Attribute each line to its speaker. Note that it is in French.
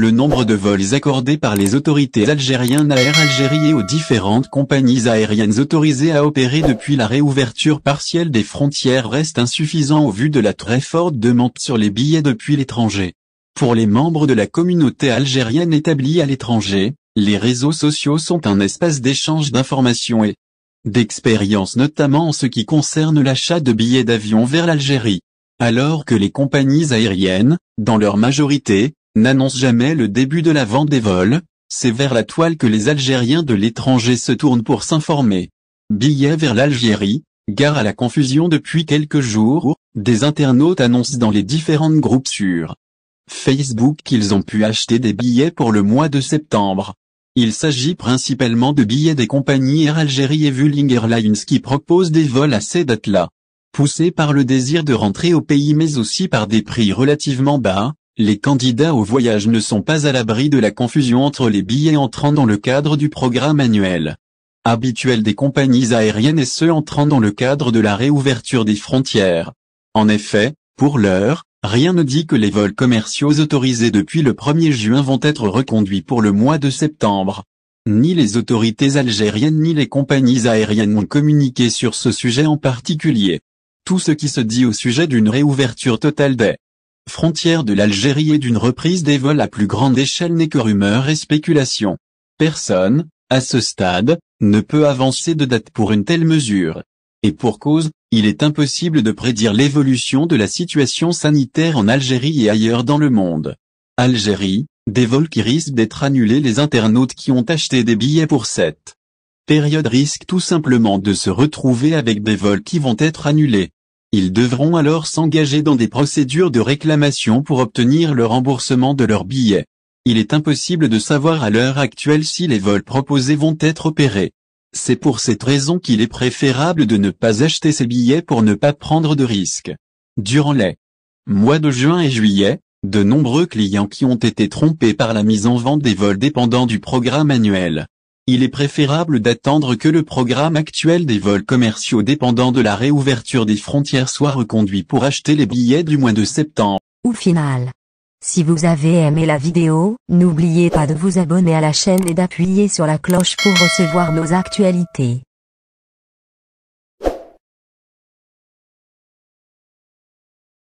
Speaker 1: le nombre de vols accordés par les autorités algériennes à Air Algérie et aux différentes compagnies aériennes autorisées à opérer depuis la réouverture partielle des frontières reste insuffisant au vu de la très forte demande sur les billets depuis l'étranger. Pour les membres de la communauté algérienne établie à l'étranger, les réseaux sociaux sont un espace d'échange d'informations et d'expériences, notamment en ce qui concerne l'achat de billets d'avion vers l'Algérie. Alors que les compagnies aériennes, dans leur majorité, n'annoncent jamais le début de la vente des vols, c'est vers la toile que les Algériens de l'étranger se tournent pour s'informer. Billets vers l'Algérie, gare à la confusion depuis quelques jours, des internautes annoncent dans les différents groupes sur Facebook qu'ils ont pu acheter des billets pour le mois de septembre. Il s'agit principalement de billets des compagnies Air Algérie et Vueling Airlines qui proposent des vols à ces dates-là. Poussés par le désir de rentrer au pays mais aussi par des prix relativement bas, les candidats au voyage ne sont pas à l'abri de la confusion entre les billets entrant dans le cadre du programme annuel habituel des compagnies aériennes et ceux entrant dans le cadre de la réouverture des frontières. En effet, pour l'heure, rien ne dit que les vols commerciaux autorisés depuis le 1er juin vont être reconduits pour le mois de septembre. Ni les autorités algériennes ni les compagnies aériennes n'ont communiqué sur ce sujet en particulier. Tout ce qui se dit au sujet d'une réouverture totale des frontières de l'Algérie et d'une reprise des vols à plus grande échelle n'est que rumeur et spéculation. Personne, à ce stade, ne peut avancer de date pour une telle mesure. Et pour cause, il est impossible de prédire l'évolution de la situation sanitaire en Algérie et ailleurs dans le monde. Algérie, des vols qui risquent d'être annulés. Les internautes qui ont acheté des billets pour cette période risquent tout simplement de se retrouver avec des vols qui vont être annulés. Ils devront alors s'engager dans des procédures de réclamation pour obtenir le remboursement de leurs billets. Il est impossible de savoir à l'heure actuelle si les vols proposés vont être opérés. C'est pour cette raison qu'il est préférable de ne pas acheter ces billets pour ne pas prendre de risques. Durant les mois de juin et juillet, de nombreux clients qui ont été trompés par la mise en vente des vols dépendant du programme annuel. Il est préférable d'attendre que le programme actuel des vols commerciaux dépendant de la réouverture des frontières soit reconduit pour acheter les billets du mois de septembre.
Speaker 2: Au final, si vous avez aimé la vidéo, n'oubliez pas de vous abonner à la chaîne et d'appuyer sur la cloche pour recevoir nos actualités.